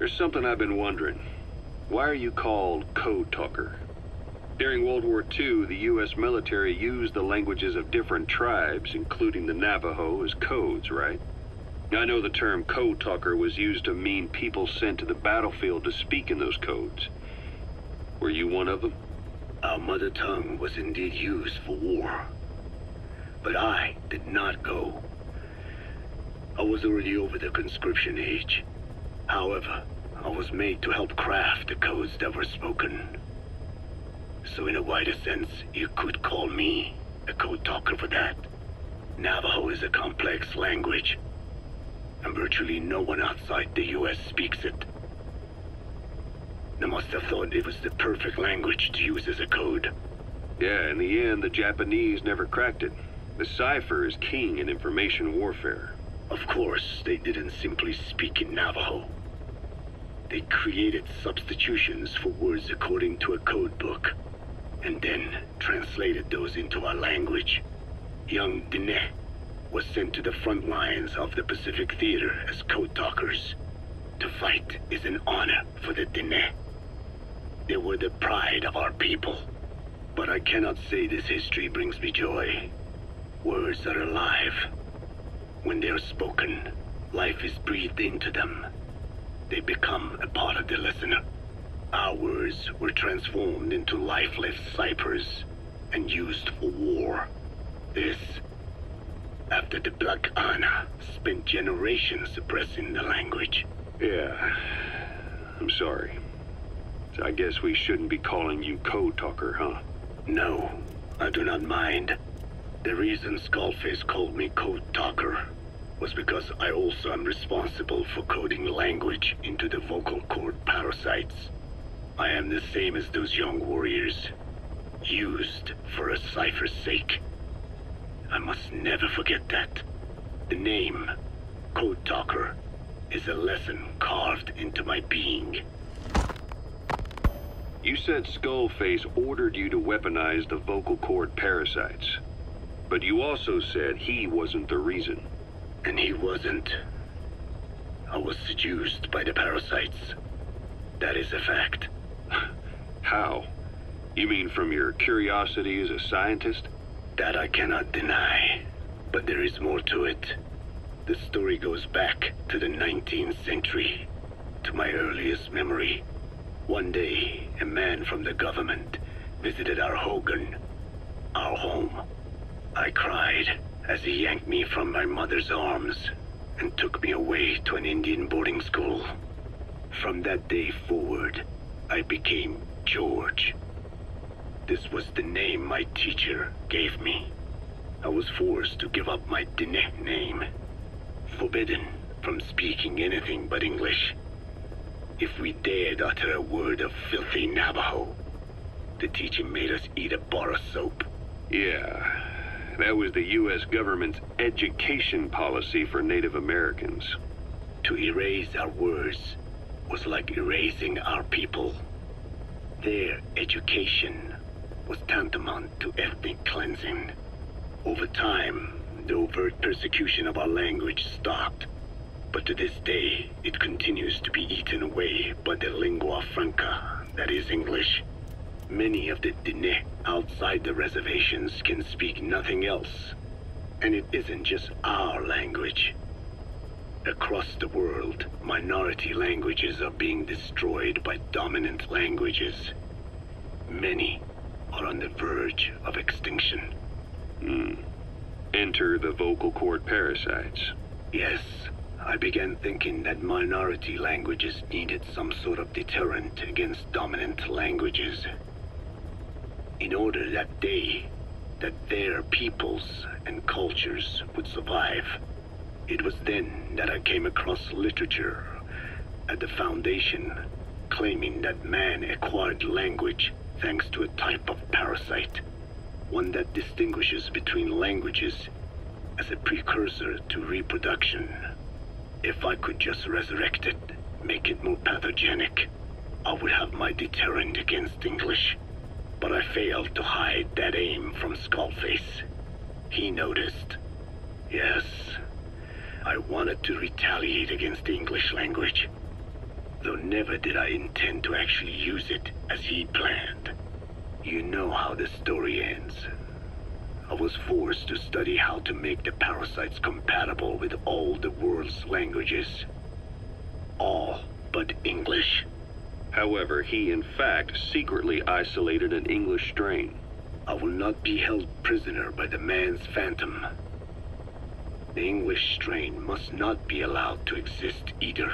There's something I've been wondering. Why are you called Code Talker? During World War II, the U.S. military used the languages of different tribes, including the Navajo, as codes, right? I know the term Code Talker was used to mean people sent to the battlefield to speak in those codes. Were you one of them? Our mother tongue was indeed used for war. But I did not go. I was already over the conscription age. However, I was made to help craft the codes that were spoken. So in a wider sense, you could call me a code talker for that. Navajo is a complex language, and virtually no one outside the US speaks it. They must have thought it was the perfect language to use as a code. Yeah, in the end, the Japanese never cracked it. The cipher is king in information warfare. Of course, they didn't simply speak in Navajo. They created substitutions for words according to a code book, and then translated those into our language. Young Diné was sent to the front lines of the Pacific Theater as code talkers. To fight is an honor for the Diné. They were the pride of our people. But I cannot say this history brings me joy. Words are alive. When they are spoken, life is breathed into them. They become a part of the listener. Our words were transformed into lifeless ciphers and used for war. This, after the Black Ana spent generations suppressing the language. Yeah, I'm sorry. So I guess we shouldn't be calling you Code Talker, huh? No, I do not mind. The reason Skullface called me Code Talker was because I also am responsible for coding language into the vocal cord parasites. I am the same as those young warriors, used for a cipher's sake. I must never forget that. The name, Code Talker, is a lesson carved into my being. You said Skullface ordered you to weaponize the vocal cord parasites. But you also said he wasn't the reason. And he wasn't. I was seduced by the parasites. That is a fact. How? You mean from your curiosity as a scientist? That I cannot deny. But there is more to it. The story goes back to the 19th century, to my earliest memory. One day, a man from the government visited our Hogan, our home. I cried as he yanked me from my mother's arms and took me away to an Indian boarding school. From that day forward, I became George. This was the name my teacher gave me. I was forced to give up my Diné name, forbidden from speaking anything but English. If we dared utter a word of filthy Navajo, the teacher made us eat a bar of soap. Yeah, that was the U.S. government's education policy for Native Americans. To erase our words was like erasing our people. Their education was tantamount to ethnic cleansing. Over time, the overt persecution of our language stopped. But to this day, it continues to be eaten away by the lingua franca, that is English. Many of the Diné outside the reservations can speak nothing else. And it isn't just our language. Across the world, minority languages are being destroyed by dominant languages. Many are on the verge of extinction. Enter the vocal cord parasites. Yes. I began thinking that minority languages needed some sort of deterrent against dominant languages. In order that their peoples and cultures would survive. It was then that I came across literature at the Foundation claiming that man acquired language thanks to a type of parasite, one that distinguishes between languages as a precursor to reproduction. If I could just resurrect it, make it more pathogenic, I would have my deterrent against English. But I failed to hide that aim from Skullface. He noticed. Yes, I wanted to retaliate against the English language. though never did I intend to actually use it as he planned. You know how the story ends. I was forced to study how to make the parasites compatible with all the world's languages. All but English. However, he in fact secretly isolated an English strain. I will not be held prisoner by the man's phantom. The English strain must not be allowed to exist either.